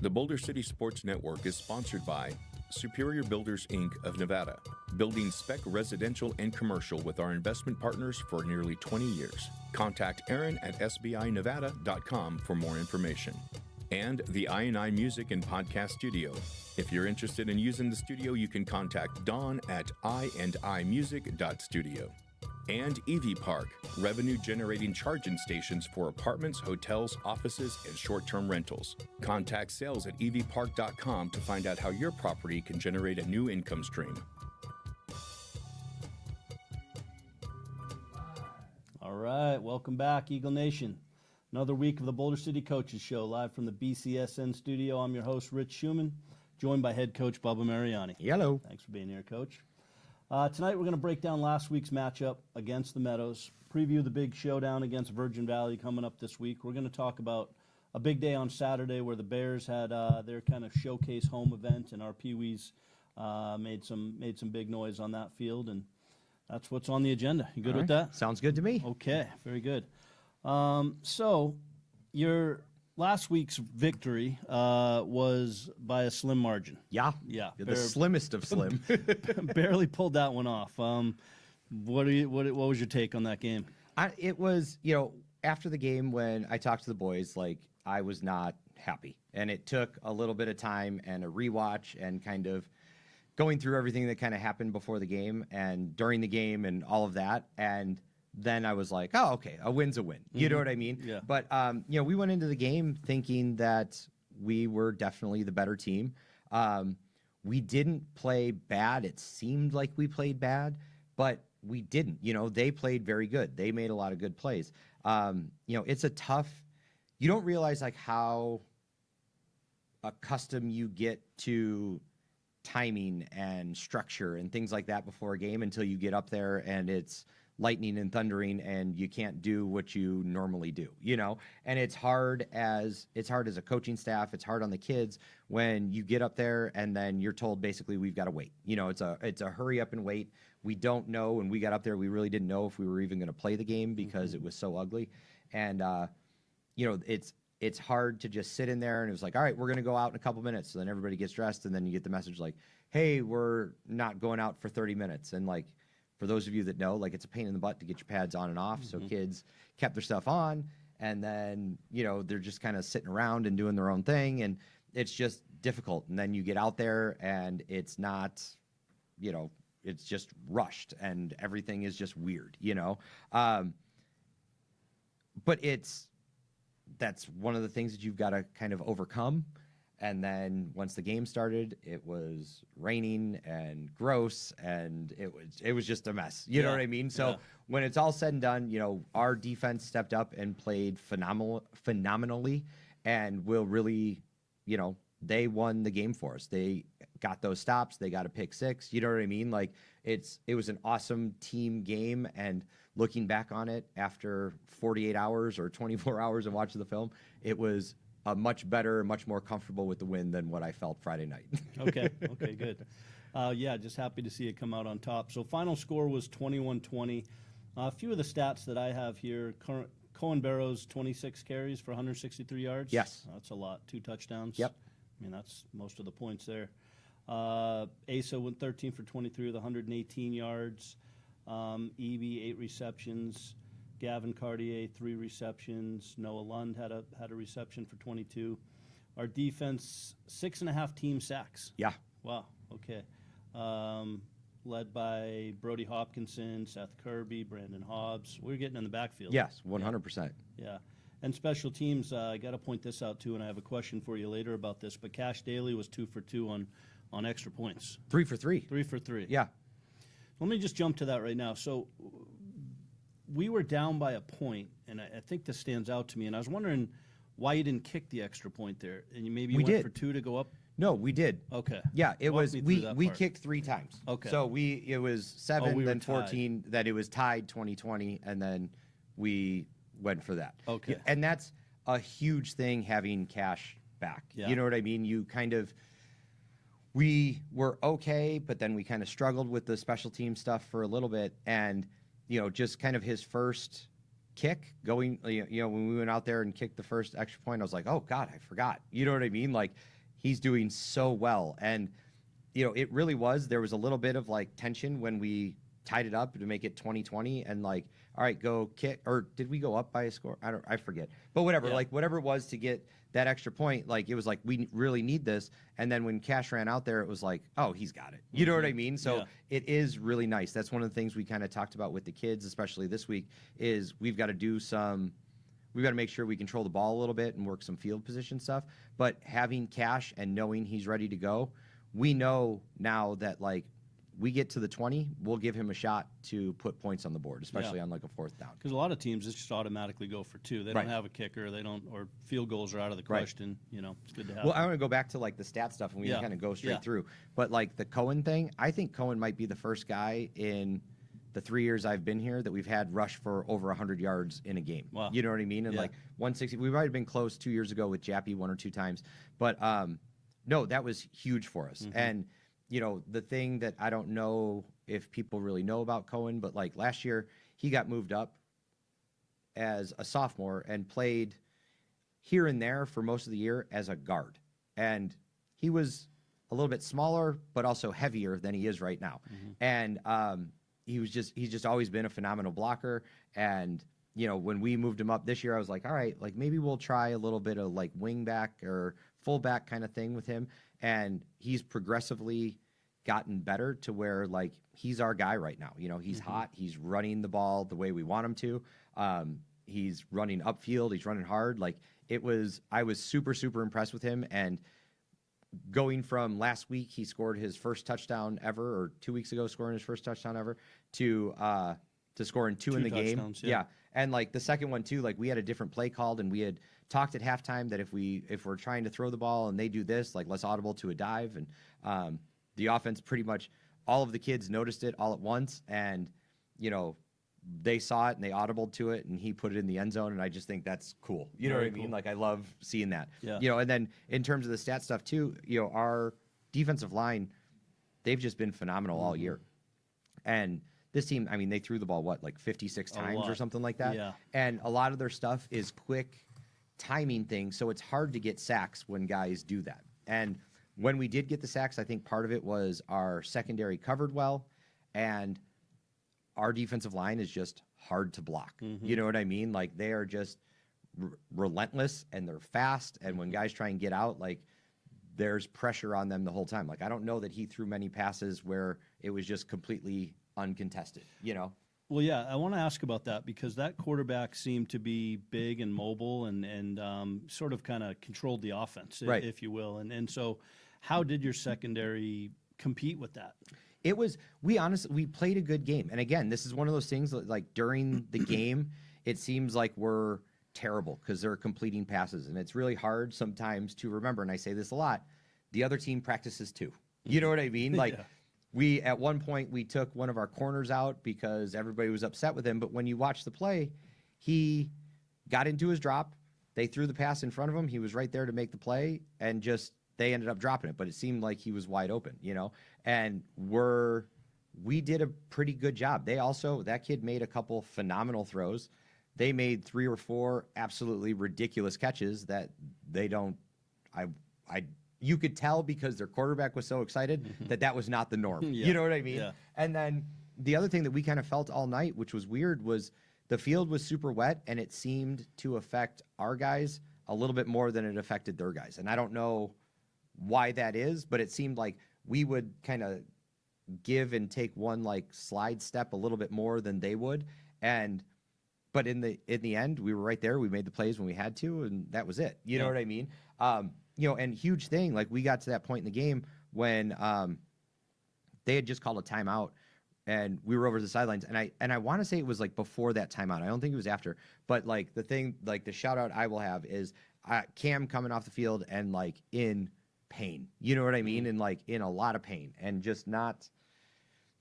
The Boulder City Sports Network is sponsored by Superior Builders, Inc. of Nevada, building spec residential and commercial with our investment partners for nearly 20 years. Contact Aaron at sbinevada.com for more information. And the I&I Music and Podcast Studio. If you're interested in using the studio, you can contact Dawn at iandimusic.studio. And EV Park, revenue-generating charging stations for apartments, hotels, offices, and short-term rentals. Contact sales at evpark.com to find out how your property can generate a new income stream. All right, welcome back, Eagle Nation. Another week of the Boulder City Coaches Show, live from the BCSN studio. I'm your host, Rich Shuman, joined by head coach Bubba Mariani. Hello. Thanks for being here, Coach. Tonight we're going to break down last week's matchup against the Meadows, preview the big showdown against Virgin Valley coming up this week. We're going to talk about a big day on Saturday where the Bears had their kind of showcase home event, and our Pee-wees made some big noise on that field, and that's what's on the agenda. You good with that? Sounds good to me. Okay, very good. So your last week's victory was by a slim margin. Yeah. Yeah. You're the slimmest of slim. Barely pulled that one off. What was your take on that game? It was, after the game when I talked to the boys, I was not happy. And it took a little bit of time and a rewatch and kind of going through everything that kind of happened before the game and during the game and all of that. And then I was like, oh, okay, a win's a win. You know what I mean? Yeah. But, we went into the game thinking that we were definitely the better team. We didn't play bad. It seemed like we played bad, but we didn't. They played very good. They made a lot of good plays. It's a tough – you don't realize, how accustomed you get to timing and structure and things like that before a game until you get up there and it's – lightning and thundering and you can't do what you normally do, and it's hard as a coaching staff. It's hard on the kids when you get up there and then you're told basically we've got to wait. It's a hurry up and wait. We don't know. When we got up there, we really didn't know if we were even going to play the game because it was so ugly. And, it's hard to just sit in there and it was like, all right, we're going to go out in a couple minutes. So then everybody gets dressed and then you get the message like, hey, we're not going out for 30 minutes. And for those of you that know, it's a pain in the butt to get your pads on and off. So kids kept their stuff on, and then, they're just kind of sitting around and doing their own thing, and it's just difficult. And then you get out there, and it's not, it's just rushed, and everything is just weird, But that's one of the things that you've got to kind of overcome. And then once the game started, it was raining and gross, and it was just a mess. You know what I mean? So when it's all said and done, our defense stepped up and played phenomenally, and will really, they won the game for us. They got those stops. They got a pick six. You know what I mean? It was an awesome team game, and looking back on it after 48 hours or 24 hours of watching the film, it was much better, much more comfortable with the win than what I felt Friday night. Okay, good. Just happy to see it come out on top. So final score was 21-20. A few of the stats that I have here, Cohen Barrows, 26 carries for 163 yards. Yes. That's a lot. 2 touchdowns. Yep. I mean, that's most of the points there. Asa went 13 for 23 with 118 yards. Eby, 8 receptions. Gavin Cartier, 3 receptions. Noah Lund had a reception for 22. Our defense, 6.5 team sacks. Yeah. Wow. Okay. Led by Brody Hopkinson, Seth Kirby, Brandon Hobbs. We're getting in the backfield. Yes, 100%. Yeah. And special teams, I got to point this out too, and I have a question for you later about this, but Cash Daly was 2 for 2 on extra points. 3 for 3. 3 for 3. Yeah. Let me just jump to that right now. So we were down by a point, and I think this stands out to me, and I was wondering why you didn't kick the extra point there, and you went for 2 to go up. No, we did. Okay. Yeah, it Walk was me through we that part. kicked 3 times. Okay. So it was 7, we were then tied. 14, then it was tied 20-20, and then we went for that. Okay. And that's a huge thing, having Cash back. Yeah. You know what I mean? We were okay, but then we kind of struggled with the special team stuff for a little bit, and just kind of his first kick going, when we went out there and kicked the first extra point, I was like, oh God, I forgot. You know what I mean? Like, he's doing so well. And, it really was, there was a little bit of like tension when we tied it up to make it 20-20 and like, all right, go kick, or did we go up by a score? I forget, but whatever, like whatever it was to get that extra point, like it was like, we really need this. And then when Cash ran out there, it was like, oh, he's got it. You know what I mean? So it is really nice. That's one of the things we kind of talked about with the kids, especially this week, is we've got to make sure we control the ball a little bit and work some field position stuff. But having Cash and knowing he's ready to go, we know now that like we get to the 20, we'll give him a shot to put points on the board, especially on like a fourth down. Because a lot of teams just automatically go for 2. They don't have a kicker. They don't, or field goals are out of the question. It's good to have. Well, I want to go back to like the stat stuff, and we kind of go straight through. But like the Cohen thing, I think Cohen might be the first guy in the 3 years I've been here that we've had rush for over 100 yards in a game. Wow. You know what I mean? And like 160, we might have been close 2 years ago with Jappy 1 or 2 times, but no, that was huge for us. And the thing that I don't know if people really know about Cohen, but like last year he got moved up as a sophomore and played here and there for most of the year as a guard. And he was a little bit smaller, but also heavier than he is right now. And he's just always been a phenomenal blocker. And, when we moved him up this year, I was like, all right, like maybe we'll try a little bit of like wing back or fullback kind of thing with him. And he's progressively gotten better to where like he's our guy right now. He's hot. He's running the ball the way we want him to. He's running upfield. He's running hard. Like I was super, super impressed with him. And going from last week, he scored his first touchdown ever, or 2 weeks ago, scoring his first touchdown ever, to scoring 2 in the game. Yeah. And like the second one too, like we had a different play called, and we had talked at halftime that if we're trying to throw the ball and they do this, like let's audible to a dive. And the offense, pretty much all of the kids noticed it all at once, and they saw it and they audibled to it, and he put it in the end zone. And I just think that's cool. You know what I mean? Like I love seeing that. Yeah. And then in terms of the stat stuff too, our defensive line, they've just been phenomenal all year. And this team, I mean, they threw the ball, like 56 times or something like that. Yeah. And a lot of their stuff is quick timing things, so it's hard to get sacks when guys do that. And when we did get the sacks, I think part of it was our secondary covered well, and our defensive line is just hard to block. You know what I mean? Like they are just relentless, and they're fast, and when guys try and get out, like there's pressure on them the whole time. Like I don't know that he threw many passes where it was just completely uncontested, Well, yeah, I want to ask about that because that quarterback seemed to be big and mobile and sort of kind of controlled the offense, if you will. And so how did your secondary compete with that? We played a good game. And again, this is one of those things that, like during the game, it seems like we're terrible because they're completing passes. And it's really hard sometimes to remember, and I say this a lot, the other team practices too. You know what I mean? Like at one point, we took one of our corners out because everybody was upset with him. But when you watch the play, he got into his drop. They threw the pass in front of him. He was right there to make the play, and they ended up dropping it. But it seemed like he was wide open, And we did a pretty good job. That kid made a couple phenomenal throws. They made 3 or 4 absolutely ridiculous catches that they don't. You could tell because their quarterback was so excited that was not the norm. You know what I mean? Yeah. And then the other thing that we kind of felt all night, which was weird, was the field was super wet, and it seemed to affect our guys a little bit more than it affected their guys. And I don't know why that is, but it seemed like we would kind of give and take one like slide step a little bit more than they would. But in the end, we were right there. We made the plays when we had to, and that was it. You know what I mean? And huge thing, like we got to that point in the game when they had just called a timeout, and we were over to the sidelines, and I want to say it was like before that timeout. I don't think it was after, but like the shout out I will have is Cam coming off the field and like in pain. You know what I mean? And like in a lot of pain, and just not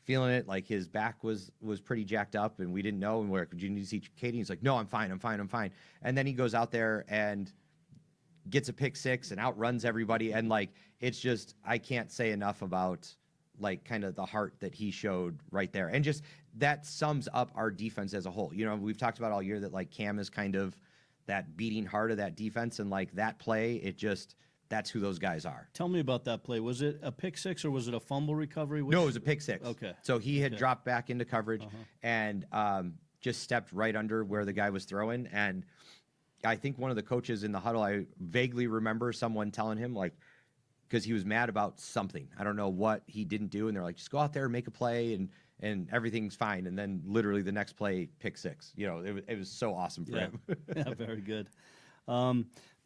feeling it. Like his back was pretty jacked up, and we didn't know. And where you need to see Katie? He's like, no, I'm fine. And then he goes out there and gets a pick 6 and outruns everybody. And like, it's just, I can't say enough about like kind of the heart that he showed right there. And just that sums up our defense as a whole. You know, we've talked about all year that like Cam is kind of that beating heart of that defense, and like that play, that's who those guys are. Tell me about that play. Was it a pick six or was it a fumble recovery? No, it was a pick six. Okay. So he had dropped back into coverage and just stepped right under where the guy was throwing. And I think one of the coaches in the huddle, I vaguely remember someone telling him, like, because he was mad about something. I don't know what he didn't do. And they're like, just go out there and make a play and everything's fine. And then literally the next play, pick six. You know, it was so awesome for him. Yeah, very good.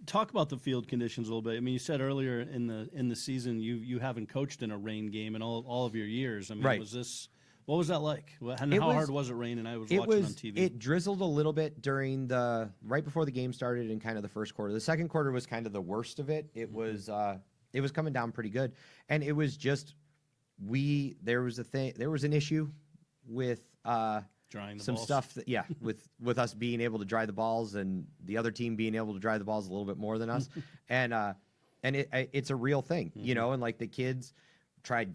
Talk about the field conditions a little bit. I mean, you said earlier in the season you haven't coached in a rain game in all of your years. I mean, right. What was that like? And how hard was it raining? I was watching on TV. It drizzled a little bit during right before the game started in kind of the first quarter. The second quarter was kind of the worst of it. It was coming down pretty good, and it was just there was an issue with drying the some balls. stuff with us being able to dry the balls and the other team being able to dry the balls a little bit more than us, and it's a real thing, you know, and like the kids tried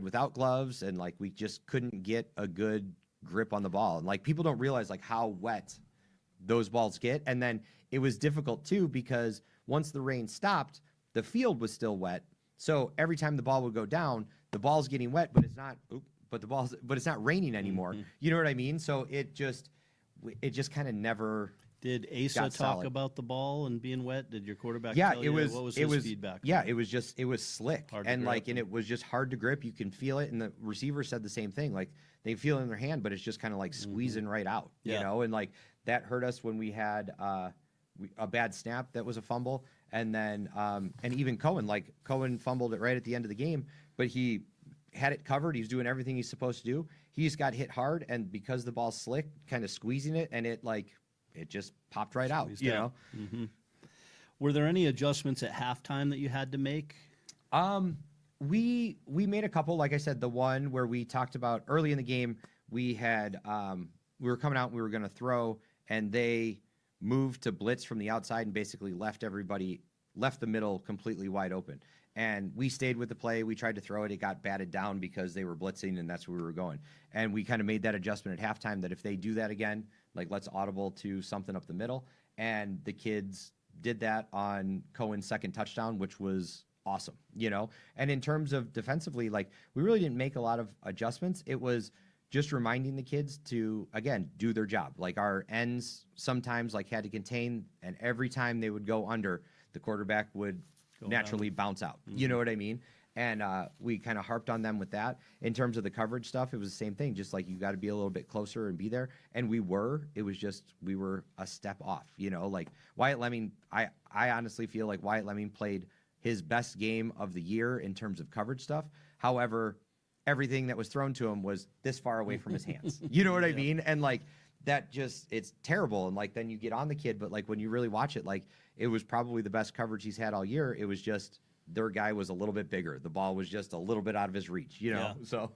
without gloves, and like we just couldn't get a good grip on the ball, and like people don't realize like how wet those balls get. And then it was difficult too because once the rain stopped, the field was still wet, so every time the ball would go down, the ball's getting wet, but it's not but it's not raining anymore. You know what I mean? So it just kind of never. Did Asa talk about the ball and being wet? Did your quarterback? Yeah, tell you? What was his feedback? Yeah, it was slick and grip. and it was just hard to grip. You can feel it, and the receiver said the same thing. Like they feel it in their hand, but it's just kind of like squeezing right out. Yeah. You know, and like that hurt us when we had a bad snap that was a fumble, and then and even Cohen fumbled it right at the end of the game, but he had it covered. He's doing everything he's supposed to do. He just got hit hard, and because the ball's slick, kind of squeezing it, and it just popped right out. You know. Were there any adjustments at halftime that you had to make? We made a couple. Like I said, the one where we talked about early in the game, we were coming out and we were going to throw, and they moved to blitz from the outside and basically left the middle completely wide open. And we stayed with the play. We tried to throw it. It got batted down because they were blitzing, and that's where we were going. And we kind of made that adjustment at halftime that if they do that again, like let's audible to something up the middle. And the kids did that on Cohen's second touchdown, which was awesome, you know? And in terms of defensively, like we really didn't make a lot of adjustments. It was just reminding the kids to, again, do their job. Like our ends sometimes like had to contain, and every time they would go under, the quarterback would naturally bounce out. You know what I mean? And we kind of harped on them with that. In terms of the coverage stuff, it was the same thing. Just like you got to be a little bit closer and be there. And we were. It was just we were a step off. You know, like Wyatt Lemming. I honestly feel like Wyatt Lemming played his best game of the year in terms of coverage stuff. However, everything that was thrown to him was this far away from his hands. You know what I mean? And like that just it's terrible. And like then you get on the kid, but like when you really watch it, like it was probably the best coverage he's had all year. It was just their guy was a little bit bigger. The ball was just a little bit out of his reach, you know? Yeah. So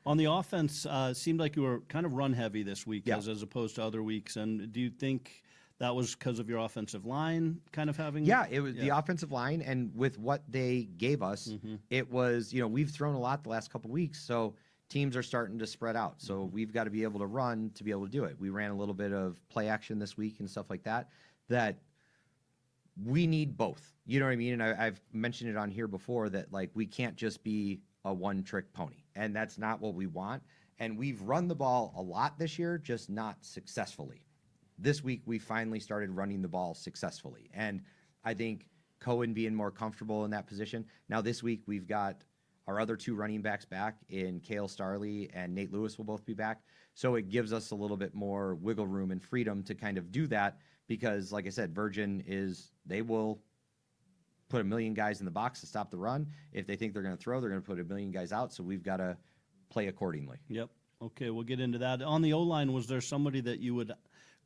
on the offense, it seemed like you were kind of run heavy this week as opposed to other weeks. And do you think that was because of your offensive line kind of having? Yeah, it was the offensive line. And with what they gave us, it was, you know, we've thrown a lot the last couple of weeks. So teams are starting to spread out. So we've got to be able to run to be able to do it. We ran a little bit of play action this week and stuff like that, that we need both. You know what I mean? And I've mentioned it on here before that, like, we can't just be a one-trick pony. And that's not what we want. And we've run the ball a lot this year, just not successfully. This week, we finally started running the ball successfully. And I think Cohen being more comfortable in that position. Now, this week, we've got our other two running backs back in Cale Starley and Nate Lewis will both be back. So it gives us a little bit more wiggle room and freedom to kind of do that because, like I said, Virgin they will put 1 million guys in the box to stop the run. If they think they're going to throw, they're going to put 1 million guys out. So we've got to play accordingly. Yep. Okay, we'll get into that. On the O-line, was there somebody that you would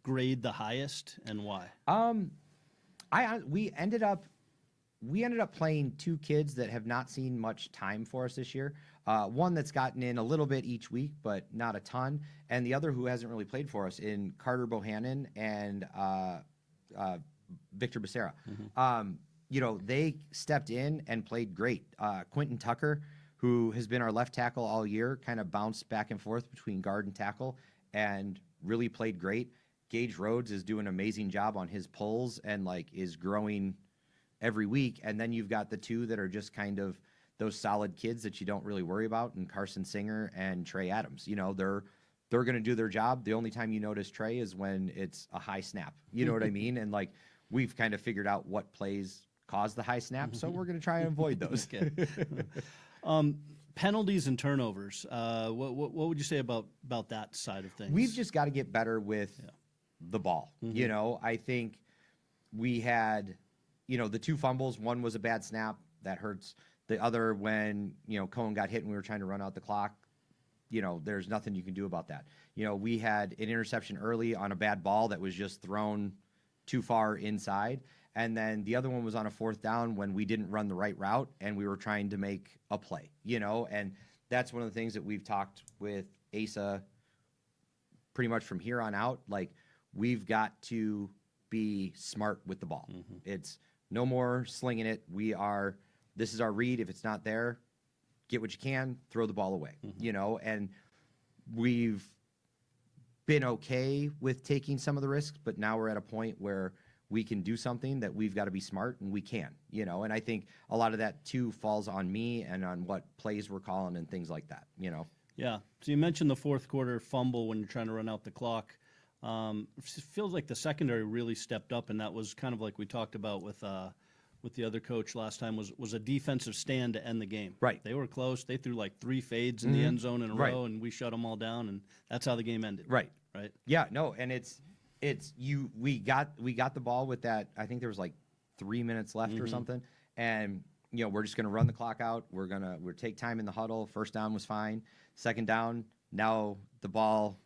grade the highest and why? We ended up playing two kids that have not seen much time for us this year. One that's gotten in a little bit each week, but not a ton. And the other who hasn't really played for us in Carter Bohannon and Victor Becerra. You know, they stepped in and played great. Quentin Tucker, who has been our left tackle all year, kind of bounced back and forth between guard and tackle and really played great. Gage Rhodes is doing an amazing job on his pulls and like is growing every week. And then you've got the two that are just kind of those solid kids that you don't really worry about, and Carson Singer and Trey Adams. You know, they're going to do their job. The only time you notice Trey is when it's a high snap. You know what I mean? And like we've kind of figured out what plays cause the high snap, so we're going to try and avoid those. Penalties and turnovers. What would you say about that side of things? We've just got to get better with the ball. You know, I think we had, you know, the two fumbles. One was a bad snap that hurts. The other, when, you know, Cohen got hit and we were trying to run out the clock, you know, there's nothing you can do about that. You know, we had an interception early on a bad ball that was just thrown too far inside. And then the other one was on a 4th down when we didn't run the right route and we were trying to make a play, you know, and that's one of the things that we've talked with Asa pretty much from here on out. Like, we've got to be smart with the ball. It's no more slinging it. This is our read. If it's not there, get what you can, throw the ball away, you know, and we've been okay with taking some of the risks, but now we're at a point where we can do something that we've got to be smart, and we can, you know, and I think a lot of that too falls on me and on what plays we're calling and things like that, you know? Yeah. So you mentioned the 4th quarter fumble when you're trying to run out the clock. It feels like the secondary really stepped up, and that was kind of like we talked about with the other coach last time, was a defensive stand to end the game. Right. They were close. They threw like 3 fades in the end zone in a row, and we shut them all down, and that's how the game ended. Right. Right. Yeah, no, and we got the ball with that. I think there was like 3 minutes left or something, and you know, we're just going to run the clock out. We're take time in the huddle. First down was fine. Second down, now the ball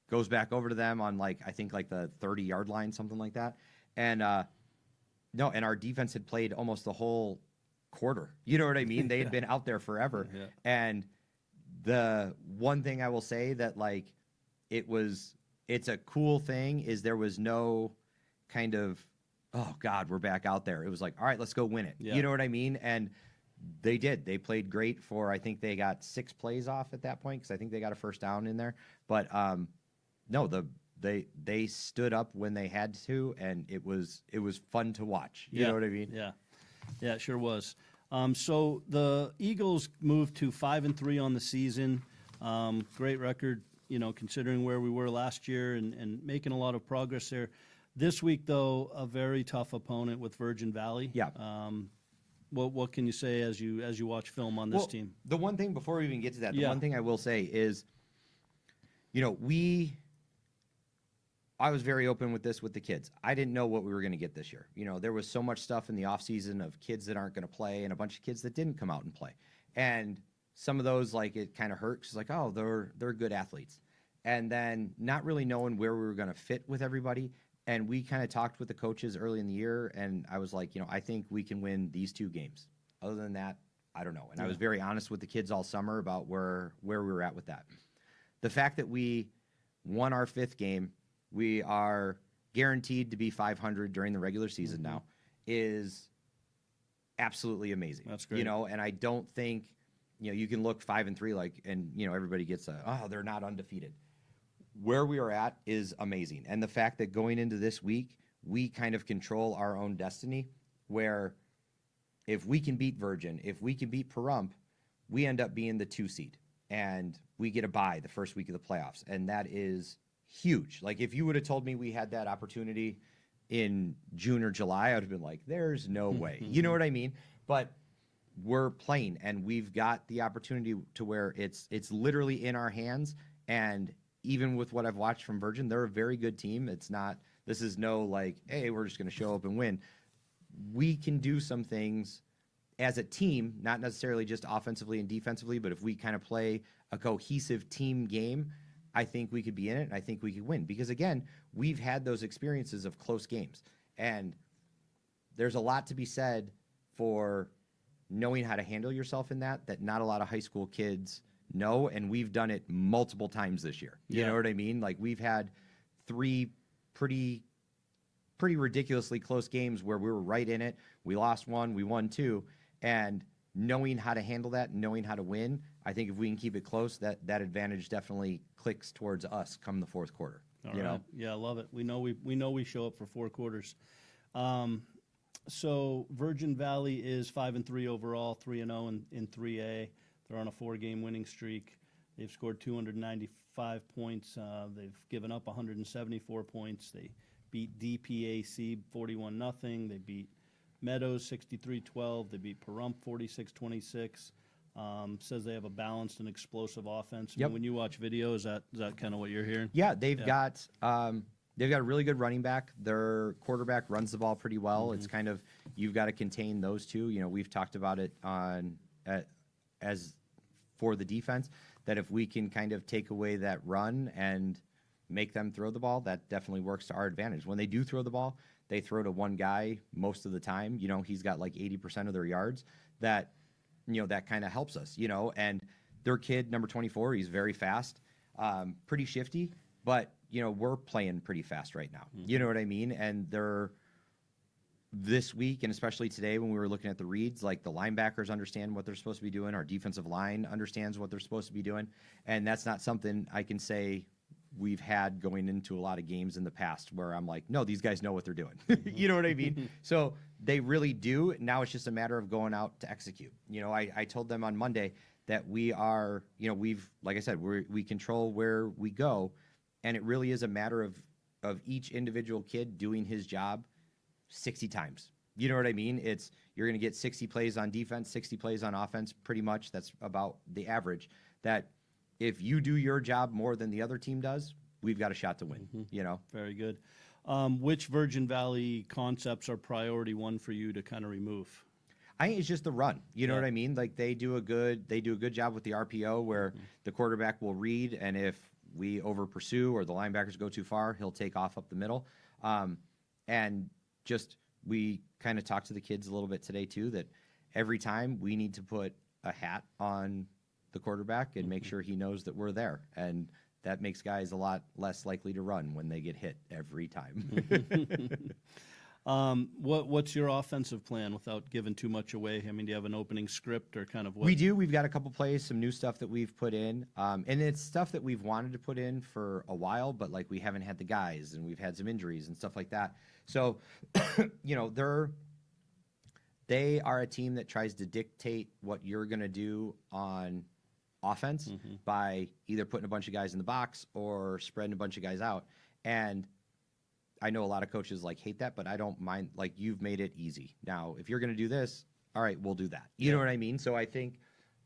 goes back over to them on like, I think like the 30-yard line, something like that. And no, and our defense had played almost the whole quarter. You know what I mean? They had been out there forever. Yeah. And the one thing I will say that like it's a cool thing is there was no kind of, oh God, we're back out there. It was like, all right, let's go win it. Yeah. You know what I mean? And they did. They played great for, I think they got 6 plays off at that point, because I think they got a first down in there. But no, they stood up when they had to, and it was fun to watch. You know what I mean? Yeah. Yeah, it sure was. So the Eagles moved to 5-3 on the season. Great record, you know, considering where we were last year, and making a lot of progress there. This week, though, a very tough opponent with Virgin Valley. Yeah. What can you say as you watch film on this team? The one thing, before we even get to that, the one thing I will say is, you know, I was very open with this with the kids. I didn't know what we were going to get this year. You know, there was so much stuff in the offseason of kids that aren't going to play and a bunch of kids that didn't come out and play. And some of those, like, it kind of hurt, because like, oh, they're good athletes. And then not really knowing where we were going to fit with everybody. And we kind of talked with the coaches early in the year, and I was like, you know, I think we can win these 2 games. Other than that, I don't know. And I was very honest with the kids all summer about where we were at with that. The fact that we won our 5th game, we are guaranteed to be 500 during the regular season now, is absolutely amazing. That's great. You know, and I don't think, you know, you can look 5-3 like, and you know, everybody gets they're not undefeated. Where we are at is amazing. And the fact that going into this week, we kind of control our own destiny, where if we can beat Virgin, if we can beat Pahrump, we end up being the 2 seed, and we get a bye the first week of the playoffs. And that is huge. Like, if you would have told me we had that opportunity in June or July, I would have been like, there's no way. You know what I mean? But we're playing, and we've got the opportunity to where it's literally in our hands. And even with what I've watched from Virgin, they're a very good team. This is no like, hey, we're just going to show up and win. We can do some things as a team, not necessarily just offensively and defensively, but if we kind of play a cohesive team game, I think we could be in it, and I think we could win. Because, again, we've had those experiences of close games. And there's a lot to be said for knowing how to handle yourself in that not a lot of high school kids know, and we've done it multiple times this year. You know what I mean? Like, we've had 3 pretty ridiculously close games where we were right in it. We lost 1, we won 2, and knowing how to handle that, knowing how to win, I think if we can keep it close, that advantage definitely clicks towards us come the fourth quarter. All right. Yeah, I love it. We know we show up for 4 quarters. So Virgin Valley is 5-3 overall, 3-0 in 3A. They're on a 4-game winning streak. They've scored 295 points. They've given up 174 points. They beat DPAC 41-0. They beat Meadows 63-12. They beat Pahrump 46-26. Says they have a balanced and explosive offense. I mean, when you watch video, is that kind of what you're hearing? Yeah, they've got a really good running back. Their quarterback runs the ball pretty well. It's kind of, you've got to contain those two. You know, we've talked about it as for the defense, that if we can kind of take away that run and make them throw the ball, that definitely works to our advantage. When they do throw the ball, they throw to one guy most of the time. You know, he's got like 80% of their yards. That, you know, that kind of helps us, you know. And their kid, number 24, he's very fast, pretty shifty, but, you know, we're playing pretty fast right now. You know what I mean? And they're, this week, and especially today when we were looking at the reads, like the linebackers understand what they're supposed to be doing. Our defensive line understands what they're supposed to be doing. And that's not something I can say we've had going into a lot of games in the past where I'm like, no, these guys know what they're doing. You know what I mean? So they really do. Now it's just a matter of going out to execute. You know, I told them on Monday that we are, you know, we've, like I said, we control where we go. And it really is a matter of each individual kid doing his job 60 times. You know what I mean? It's, you're going to get 60 plays on defense, 60 plays on offense, pretty much. That's about the average. That if you do your job more than the other team does, we've got a shot to win, you know? Very good. Which Virgin Valley concepts are priority one for you to kind of remove? I think it's just the run. You know what I mean? Like they do a good job with the RPO where the quarterback will read, and if we over pursue or the linebackers go too far, he'll take off up the middle. And just, we kind of talked to the kids a little bit today too, that every time we need to put a hat on the quarterback and make sure he knows that we're there. And that makes guys a lot less likely to run when they get hit every time. What's your offensive plan without giving too much away? I mean, do you have an opening script or kind of what? We do. We've got a couple plays, some new stuff that we've put in. And it's stuff that we've wanted to put in for a while, but like we haven't had the guys and we've had some injuries and stuff like that. So, you know, they are a team that tries to dictate what you're going to do on offense by either putting a bunch of guys in the box or spreading a bunch of guys out. And I know a lot of coaches like hate that, but I don't mind. Like, you've made it easy. Now, if you're going to do this, all right, we'll do that. You know what I mean? So I think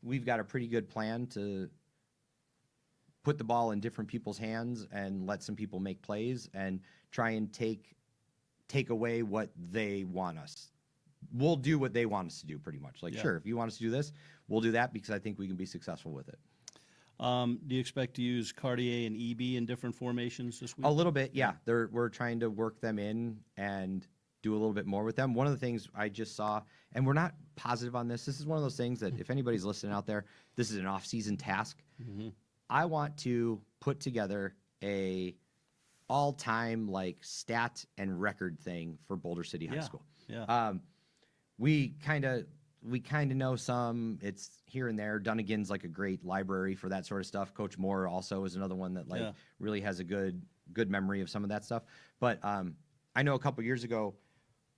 we've got a pretty good plan to put the ball in different people's hands and let some people make plays and try and take away what they want us. We'll do what they want us to do pretty much. Like, sure, if you want us to do this, we'll do that because I think we can be successful with it. Do you expect to use Cartier and EB in different formations this week? A little bit, yeah. We're trying to work them in and do a little bit more with them. One of the things I just saw, and we're not positive on this, this is one of those things that if anybody's listening out there, this is an off-season task. I want to put together a all-time like stat and record thing for Boulder City High School. Yeah. We kind of know some. It's here and there. Dunnigan's like a great library for that sort of stuff. Coach Moore also is another one that like really has a good memory of some of that stuff. But I know a couple years ago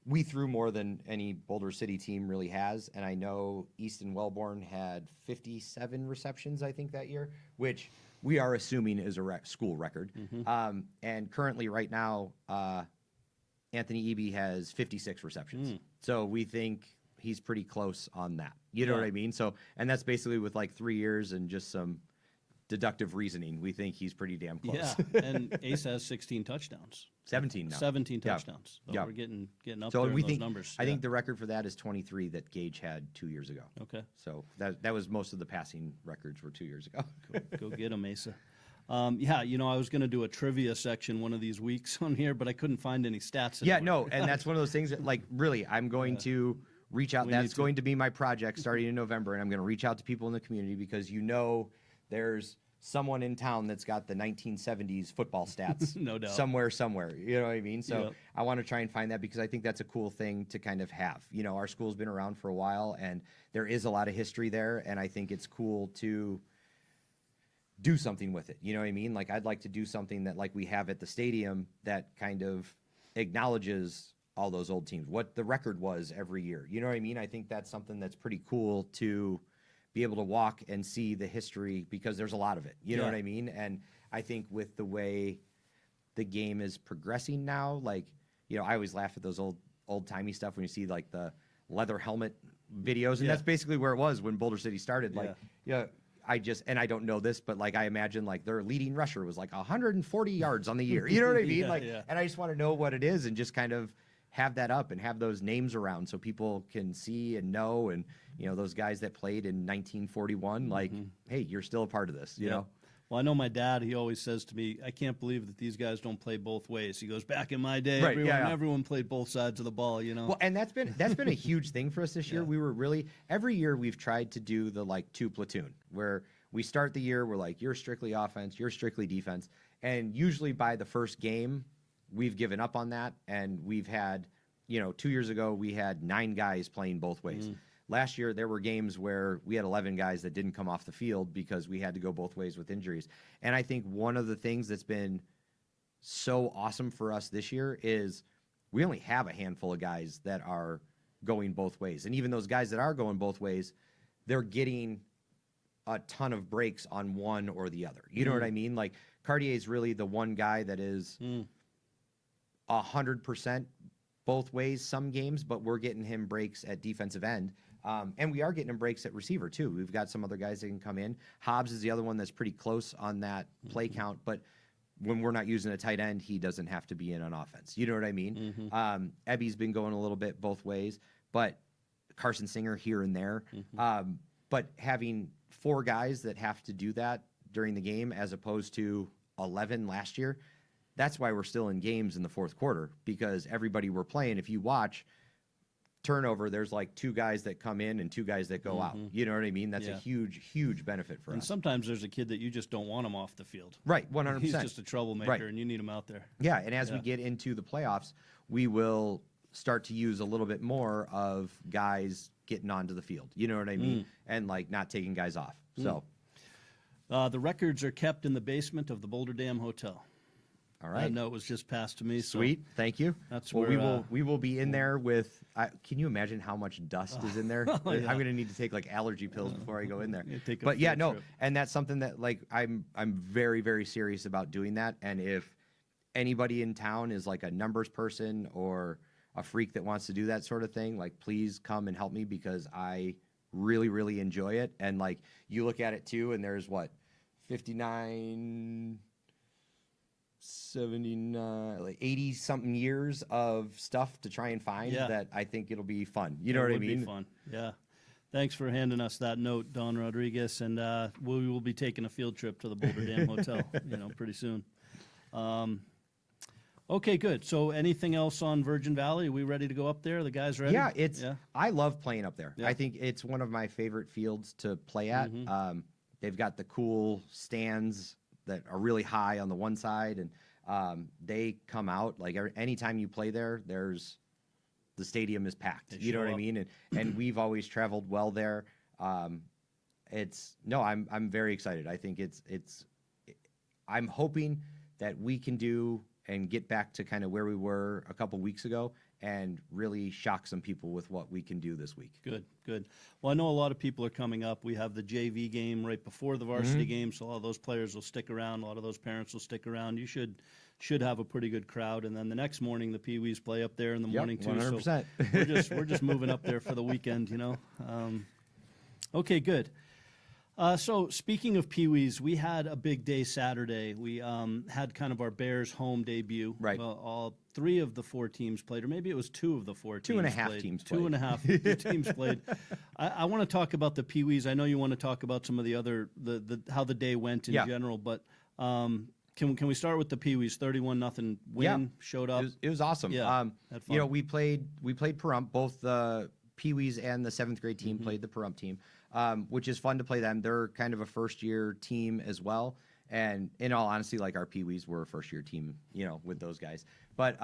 we threw more than any Boulder City team really has, and I know Easton Wellborn had 57 receptions I think that year, which we are assuming is a school record. And currently right now, Anthony Eby has 56 receptions. So we think he's pretty close on that. You know what I mean? So, and that's basically with like 3 years and just some deductive reasoning. We think he's pretty damn close. Yeah, and Ace has 16 touchdowns. 17 now. 17 touchdowns. So we're getting up so there we in those think, numbers. I think the record for that is 23 that Gage had 2 years ago. Okay. So that was most of the passing records were 2 years ago. Go get him, Asa. Yeah, you know, I was going to do a trivia section one of these weeks on here, but I couldn't find any stats. Yeah, no, and that's one of those things that, like, really, I'm going to reach out. That's going to be my project starting in November, and I'm going to reach out to people in the community because, you know, there's someone in town that's got the 1970s football stats. No doubt. Somewhere. You know what I mean? So Yep. I want to try and find that because I think that's a cool thing to kind of have. You know, our school's been around for a while and there is a lot of history there. And I think it's cool to do something with it. You know what I mean? Like I'd like to do something that like we have at the stadium that kind of acknowledges all those old teams, what the record was every year. You know what I mean? I think that's something that's pretty cool to be able to walk and see the history because there's a lot of it. You know what I mean? And I think with the way the game is progressing now, like, you know, I always laugh at those old-timey stuff when you see like the leather helmet videos. And that's basically where it was when Boulder City started. Like, I don't know this, but like I imagine like their leading rusher was like 140 yards on the year. You know what I mean? And I just want to know what it is and just kind of have that up and have those names around so people can see and know. And, you know, those guys that played in 1941, like, hey, you're still a part of this, you know? Well, I know my dad, he always says to me, I can't believe that these guys don't play both ways. He goes, back in my day, everyone played both sides of the ball, you know? Well, and that's been a huge thing for us this year. We were really, every year we've tried to do the like 2 platoon where we start the year, we're like, you're strictly offense, you're strictly defense. And usually by the first game, we've given up on that. And we've had, you know, 2 years ago, we had 9 guys playing both ways. Last year, there were games where we had 11 guys that didn't come off the field because we had to go both ways with injuries. And I think one of the things that's been so awesome for us this year is we only have a handful of guys that are going both ways. And even those guys that are going both ways, they're getting a ton of breaks on one or the other. You know what I mean? Like Cartier is really the one guy that is 100% both ways some games, but we're getting him breaks at defensive end. And we are getting him breaks at receiver too. We've got some other guys that can come in. Hobbs is the other one that's pretty close on that play count, but when we're not using a tight end, he doesn't have to be in on offense. You know what I mean? Ebby's been going a little bit both ways, but Carson Singer here and there. But having 4 guys that have to do that during the game as opposed to 11 last year, that's why we're still in games in the fourth quarter, because everybody we're playing, if you watch turnover, there's like 2 guys that come in and 2 guys that go out. You know what I mean? That's a huge, huge benefit for us. And sometimes there's a kid that you just don't want him off the field. Right, 100%. He's just a troublemaker, and you need him out there. Yeah, and as we get into the playoffs, we will start to use a little bit more of guys getting onto the field. You know what I mean? And like not taking guys off. So the records are kept in the basement of the Boulder Dam Hotel. All right. That note was just passed to me. Sweet. So thank you. That's well, where we will be in there with. Can you imagine how much dust is in there? I'm going to need to take like allergy pills before I go in there. But yeah, no, trip. And that's something that like I'm very, very serious about doing that. And if anybody in town is like a numbers person or a freak that wants to do that sort of thing, like please come and help me because I really, really enjoy it. And like you look at it too, and there's what 59. 79, like 80 something years of stuff to try and find that I think it'll be fun. You know what I mean? It would be fun. Yeah. Thanks for handing us that note, Don Rodriguez. And we will be taking a field trip to the Boulder Dam Hotel, pretty soon. Okay, good. So anything else on Virgin Valley? Are we ready to go up there? The guys ready? Yeah, I love playing up there. Yeah. I think it's one of my favorite fields to play at. They've got the cool stands that are really high on the one side, and they come out like anytime you play there, the stadium is packed. You know what I mean? And we've always traveled well there. I'm very excited. I think I'm hoping that we can do and get back to kind of where we were a couple weeks ago and really shock some people with what we can do this week. Good. Well, I know a lot of people are coming up. We have the JV game right before the varsity game, so a lot of those players will stick around. A lot of those parents will stick around. You should have a pretty good crowd. And then the next morning, the Pee Wees play up there in the morning too. 100%. So we're just moving up there for the weekend, Okay, good. So speaking of Pee Wees, we had a big day Saturday. We had kind of our Bears home debut. Right. All 3 of the 4 teams played, or maybe it was 2 of the 4 teams. 2.5 teams played. 2.5 teams played. I want to talk about the Pee Wees. I know you want to talk about some of the other how the day went in general, but can we start with the Pee Wees? 31-0 win. Showed up. It was awesome. Yeah, had fun. We played Pahrump. Pee-wees and the 7th grade team played the Pahrump team, which is fun to play them. They're kind of a first-year team as well. And in all honesty, like our Pee-wees were a first-year team, with those guys. But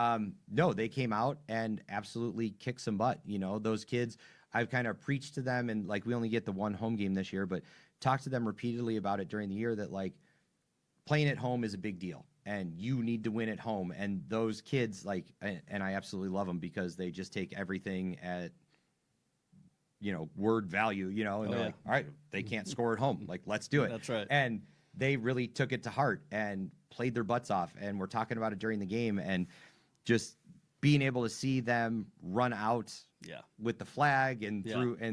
no, they came out and absolutely kicked some butt. Those kids, I've kind of preached to them, and like we only get the one home game this year, but talked to them repeatedly about it during the year that like playing at home is a big deal. And you need to win at home. And those kids, and I absolutely love them because they just take everything at, word value, and they're like, all right, they can't score at home. Like, let's do it. That's right. And they really took it to heart and played their butts off. And we're talking about it during the game and just being able to see them run out with the flag and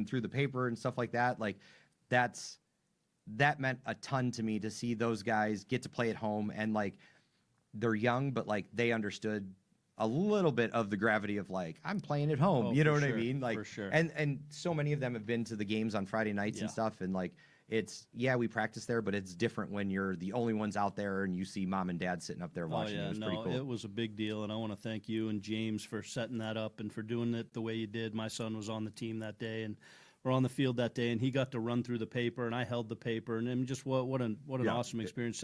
through the paper and stuff like that. Like that meant a ton to me to see those guys get to play at home, and like, they're young, but like they understood a little bit of the gravity of like, I'm playing at home. You know what I mean? Like, for sure. And so many of them have been to the games on Friday nights and stuff. And like, we practice there, but it's different when you're the only ones out there and you see mom and dad sitting up there watching. It was pretty cool. It was a big deal. And I want to thank you and James for setting that up and for doing it the way you did. My son was on the team that day, and we're on the field that day, and he got to run through the paper, and I held the paper, and just what an awesome experience.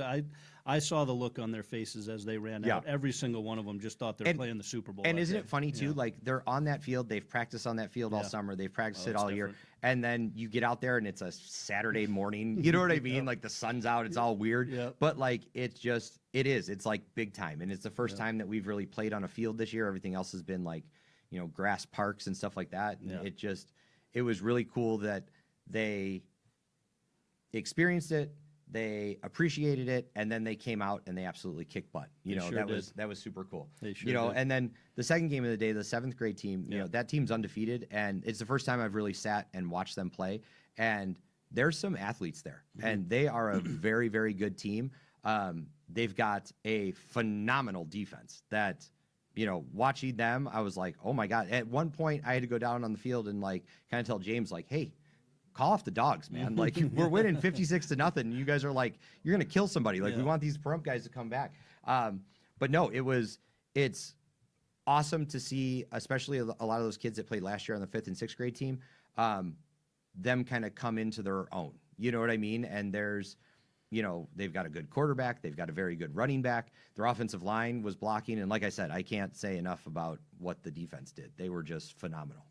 I saw the look on their faces as they ran out. Every single one of them just thought they're playing the Super Bowl. And isn't it funny too? Like, they're on that field, they've practiced on that field all summer, they've practiced it all year, and then you get out there and it's a Saturday morning. You know what I mean? Like, the sun's out, it's all weird, but like it's like big time, and it's the first time that we've really played on a field this year. Everything else has been like, grass parks and stuff like that. And it was really cool that they experienced it, they appreciated it, and then they came out and they absolutely kicked butt. That was super cool. They sure did. And then the second game of the day, the 7th grade team, that team's undefeated, and it's the first time I've really sat and watched them play. And there's some athletes there, and they are a very, very good team. They've got a phenomenal defense that, watching them, I was like, oh my God. At one point, I had to go down on the field and like kind of tell James, like, hey, call off the dogs, man. Like, we're winning 56-0. And you guys are like, you're going to kill somebody. Like, we want these Pahrump guys to come back. But no, it's awesome to see, especially a lot of those kids that played last year on the 5th and 6th grade team, them kind of come into their own. You know what I mean? And they've got a good quarterback. They've got a very good running back. Their offensive line was blocking. And like I said, I can't say enough about what the defense did. They were just phenomenal,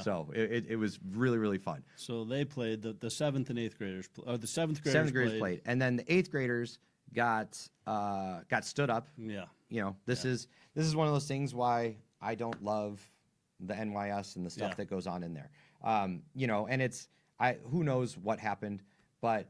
So it was really, really fun. So they played the 7th and 8th graders, or the 7th graders played. And then the 8th graders got stood up. Yeah. This is one of those things why I don't love the NYS and the stuff that goes on in there. And who knows what happened, but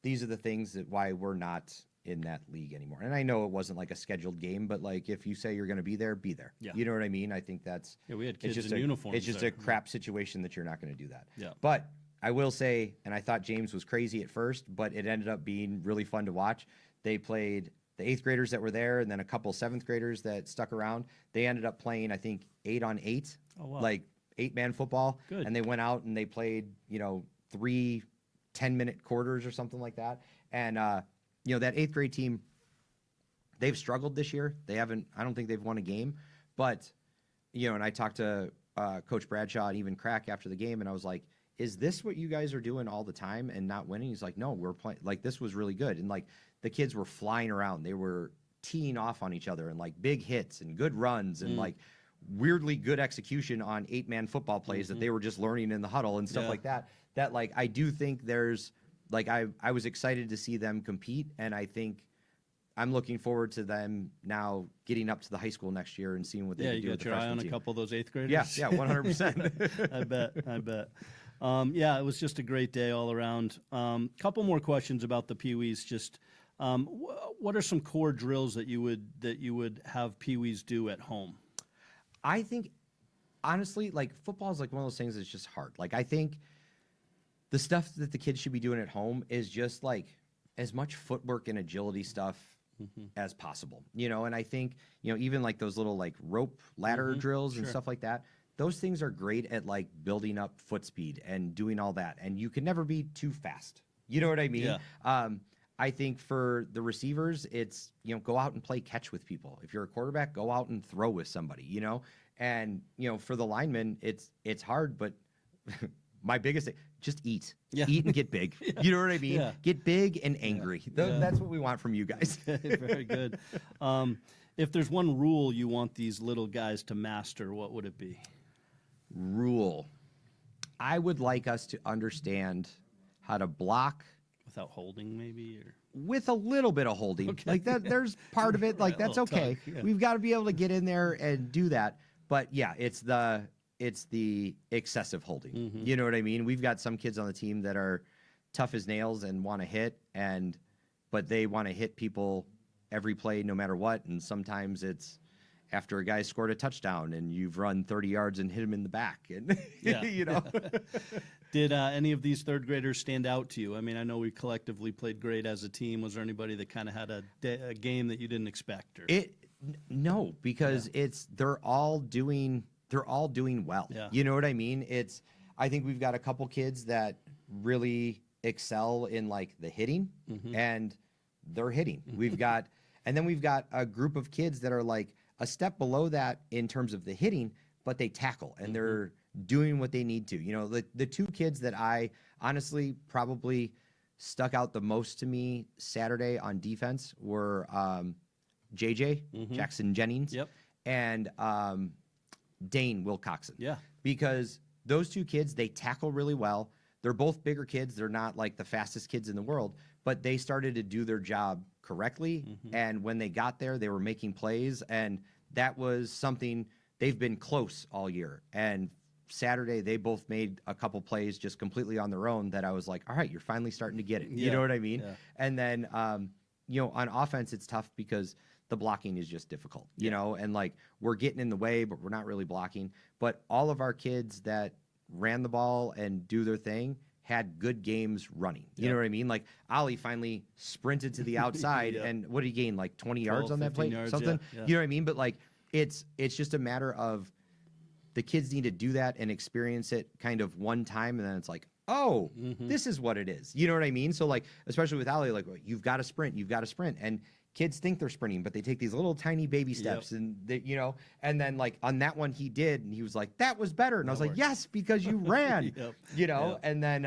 these are the things that why we're not in that league anymore. And I know it wasn't like a scheduled game, but like, if you say you're going to be there, be there. Yeah. You know what I mean? I think that's we had kids in uniforms. It's just a crap situation that you're not going to do that. Yeah. But I will say, and I thought James was crazy at first, but it ended up being really fun to watch. They played the 8th graders that were there, and then a couple 7th graders that stuck around. They ended up playing, I think, 8-on-8, like 8-man football. Good. And they went out and they played, 3 10-minute quarters or something like that. And, that 8th grade team, they've struggled this year. I don't think they've won a game. But, and I talked to Coach Bradshaw and even Crack after the game, and I was like, is this what you guys are doing all the time and not winning? He's like, no, we're playing. Like, this was really good. And, like, the kids were flying around. They were teeing off on each other and, like, big hits and good runs and, like, weirdly good execution on 8-man football plays that they were just learning in the huddle and stuff like that. That, like, I do think there's, like, I was excited to see them compete, and I think I'm looking forward to them now getting up to the high school next year and seeing what they can do with the freshman team. You got your eye on a couple of those 8th graders? Yeah, 100%. I bet. It was just a great day all around. Couple more questions about the Pee-wees. Just what are some core drills that you would have Pee-wees do at home? I think, honestly, like, football is like one of those things that's just hard. Like, I think the stuff that the kids should be doing at home is just like as much footwork and agility stuff as possible, and I think, even like those little like rope ladder drills and stuff like that, those things are great at like building up foot speed and doing all that. And you can never be too fast. You know what I mean? Yeah. I think for the receivers, it's, go out and play catch with people. If you're a quarterback, go out and throw with somebody, And, for the linemen, it's hard, but my biggest thing, just eat. Yeah. Eat and get big. You know what I mean? Yeah. Get big and angry. That's what we want from you guys. Very good. If there's one rule you want these little guys to master, what would it be? Rule. I would like us to understand how to block Without holding, maybe? Or with a little bit of holding. Okay. Like that, there's part of it, like Right, that's a little okay. tug, yeah. We've got to be able to get in there and do that. But yeah, it's the excessive holding. Mm-hmm. You know what I mean? We've got some kids on the team that are tough as nails and want to hit, but they want to hit people every play no matter what. And sometimes it's after a guy scored a touchdown and you've run 30 yards and hit him in the back. And Yeah. Did any of these third graders stand out to you? I mean, I know we collectively played great as a team. Was there anybody that kind of had a game that you didn't expect? Or? No, because they're all doing well. Yeah. You know what I mean? I think we've got a couple kids that really excel in like the hitting, and they're hitting. And then we've got a group of kids that are like a step below that in terms of the hitting, but they tackle and they're doing what they need to. The two kids that I honestly probably stuck out the most to me Saturday on defense were JJ, Jackson Jennings, Yep. and Dane Wilcoxon. Yeah. Because those two kids, they tackle really well. They're both bigger kids. They're not like the fastest kids in the world, but they started to do their job correctly. And when they got there, they were making plays. And that was something they've been close all year. And Saturday, they both made a couple plays just completely on their own that I was like, all right, you're finally starting to get it. You know what I mean? Yeah. And then, on offense, it's tough because the blocking is just difficult, and like we're getting in the way, but we're not really blocking. But all of our kids that ran the ball and do their thing had good games running. You know what I mean? Like Ollie finally sprinted to the outside and what did he gain? Like 20 yards on that play? yards, Something. yeah. You know what I mean? But like it's just a matter of the kids need to do that and experience it kind of one time, and then it's like, oh, this is what it is. You know what I mean? So like, especially with Ollie, like you've got to sprint, and kids think they're sprinting, but they take these little tiny baby steps, and they, and then like on that one he did, and he was like, that was better, and I was like, yes, because you ran, and then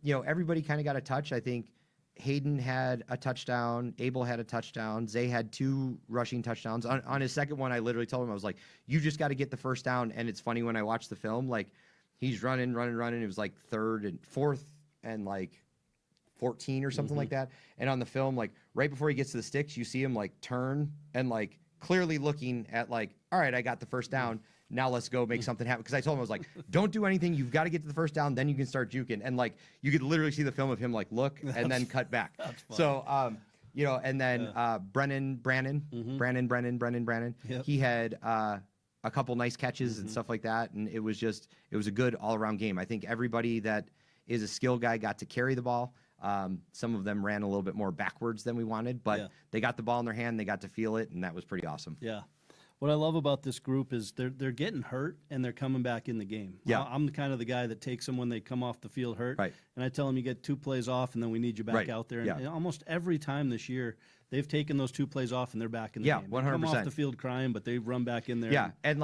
everybody kind of got a touch. I think Hayden had a touchdown, Abel had a touchdown, Zay had 2 rushing touchdowns. On his second one, I literally told him, I was like, you just got to get the first down. And it's funny when I watch the film, like he's running. It was like 3rd and 4th and like 14 or something like that. And on the film, like right before he gets to the sticks, you see him like turn and like clearly looking at like, all right, I got the first down. Now let's go make something happen. Because I told him, I was like, don't do anything. You've got to get to the first down. Then you can start juking. And like, you could literally see the film of him like look and then cut back. So, and then Brandon. Yep. He had a couple nice catches and stuff like that. And it was a good all around game. I think everybody that is a skill guy got to carry the ball. Some of them ran a little bit more backwards than we wanted, but they got the ball in their hand. They got to feel it, and that was pretty awesome. Yeah. What I love about this group is they're getting hurt and they're coming back in the game. Yeah. I'm the kind of the guy that takes them when they come off the field hurt. Right. And I tell them you get 2 plays off and then we need you back out there. And almost every time this year, they've taken those 2 plays off and they're back in the game. Yeah, 100%. They come off the field crying, but they run back in there. Yeah, and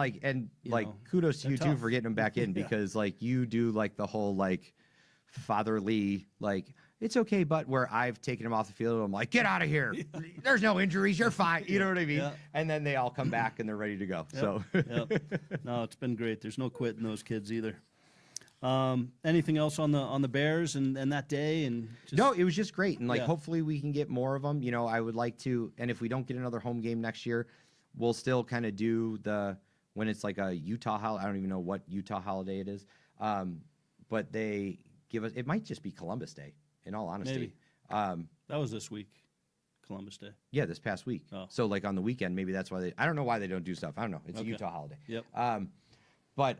kudos to you too tough. for getting them back in because like you do like the whole like fatherly like it's okay, but where I've taken him off the field, I'm like, get out of here. There's no injuries. You're fine. You know what I mean? Yeah. And then they all come back and they're ready to go. So No, it's been great. There's no quitting those kids either. Anything else on the Bears and that day? And no, it was just great. And like, hopefully we can get more of them. I would like to, and if we don't get another home game next year, we'll still kind of do when it's like a Utah holiday. I don't even know what Utah holiday it is. But they give us, it might just be Columbus Day. In all honesty, maybe. That was this week, Columbus Day. Yeah, this past week. Oh. So like on the weekend, maybe that's why I don't know why they don't do stuff. I don't know. It's a Utah holiday. Yep. But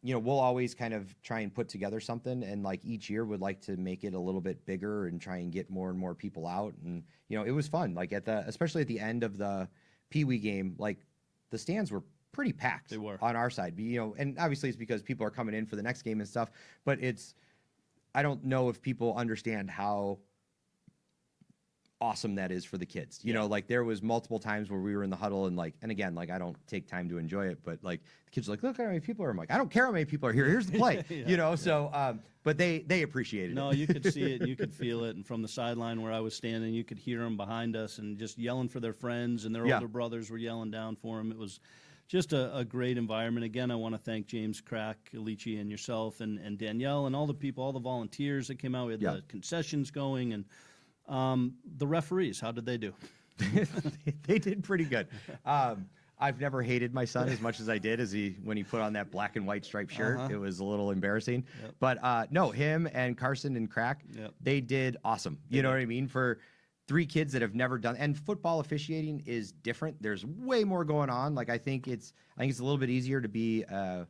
we'll always kind of try and put together something, and like each year would like to make it a little bit bigger and try and get more and more people out. And it was fun. Like especially at the end of the Pee Wee game, like the stands were pretty packed. They were on our side. And obviously it's because people are coming in for the next game and stuff. But I don't know if people understand how awesome that is for the kids. You know, like there was multiple times where we were in the huddle and like, and again, like I don't take time to enjoy it, but like the kids are like, look how many people are. I'm like, I don't care how many people are here. Here's the play, you know? So, but they appreciated it. No, you could see it, and you could feel it. And from the sideline where I was standing, you could hear them behind us and just yelling for their friends, and their older brothers were yelling down for them. It was just a great environment. Again, I want to thank James Crack, Alici, and yourself, and Danielle, and all the people, all the volunteers that came out. We had the concessions going, and the referees, how did they do? They did pretty good. I've never hated my son as much as I did when he put on that black and white striped shirt. It was a little embarrassing. But no, him and Carson and Crack, they did awesome. You know what I mean? For 3 kids that have never done, and football officiating is different. There's way more going on. Like I think it's a little bit easier to be a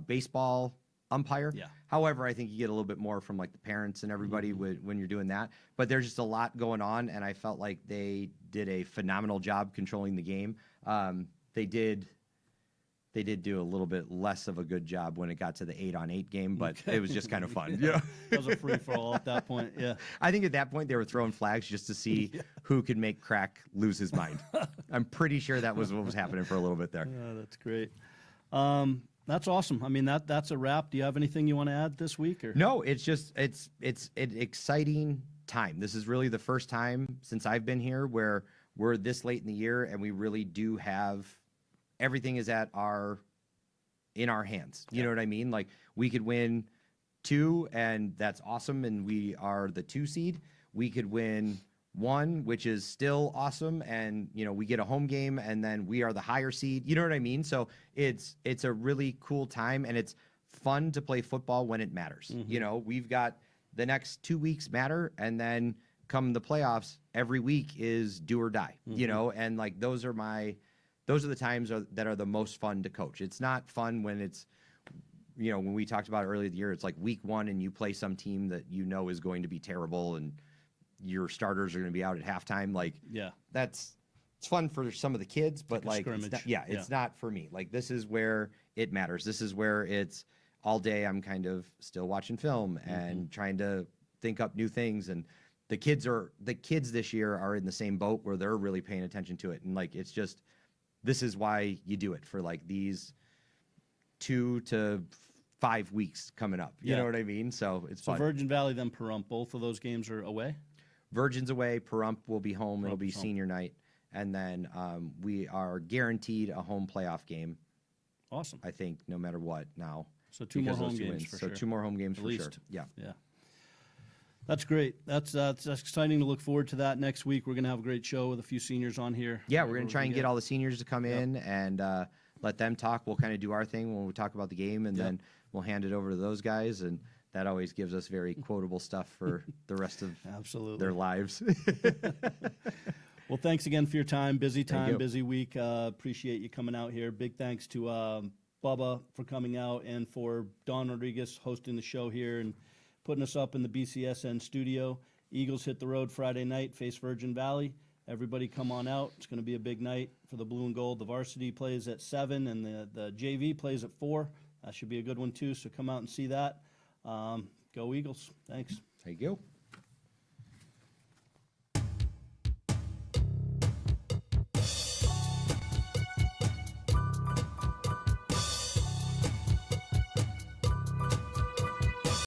baseball umpire. However, I think you get a little bit more from like the parents and everybody when you're doing that. But there's just a lot going on, and I felt like they did a phenomenal job controlling the game. They did do a little bit less of a good job when it got to the 8-on-8 game, but it was just kind of fun. Yeah, it was a free for all at that point. Yeah, I think at that point they were throwing flags just to see who could make Crack lose his mind. I'm pretty sure that was what was happening for a little bit there. Yeah, that's great. That's awesome. I mean, that's a wrap. Do you have anything you want to add this week? Or no? It's just it's an exciting time. This is really the first time since I've been here where we're this late in the year and we really do have everything is in our hands. You know what I mean? Like we could win 2 and that's awesome, and we are the 2 seed. We could win 1, which is still awesome, and you know we get a home game, and then we are the higher seed. You know what I mean? So it's a really cool time, and it's fun to play football when it matters. You know, we've got the next 2 weeks matter, and then come the playoffs, every week is do or die. You know, and like those are the times that are the most fun to coach. It's not fun when it's, you know, when we talked about earlier in the year, it's like week 1 and you play some team that you know is going to be terrible and your starters are going to be out at halftime. Like, it's fun for some of the kids, but like it's not for me. Like this is where it matters. This is where it's all day. I'm kind of still watching film and trying to think up new things. And the kids this year are in the same boat where they're really paying attention to it. And like, it's just, this is why you do it for like these 2 to 5 weeks coming up. You know what I mean? So it's fun. Virgin Valley, then Pahrump, both of those games are away? Virgin's away. Pahrump will be home. It'll be senior night. And then we are guaranteed a home playoff game. Awesome. I think no matter what now. So 2 more home games for sure. So 2 more home games for sure. Yeah. That's great. That's exciting to look forward to that next week. We're going to have a great show with a few seniors on here. Yeah, we're going to try and get all the seniors to come in and let them talk. We'll kind of do our thing when we talk about the game, and then we'll hand it over to those guys, and that always gives us very quotable stuff for the rest of their lives. Well, thanks again for your time. Busy time, busy week. Appreciate you coming out here. Big thanks to Bubba for coming out, and for Don Rodriguez hosting the show here and putting us up in the BCSN studio. Eagles hit the road Friday night, face Virgin Valley. Everybody come on out. It's going to be a big night for the blue and gold. The varsity plays at 7 and the JV plays at 4. That should be a good one too, so come out and see that. Go Eagles. Thanks. There you go.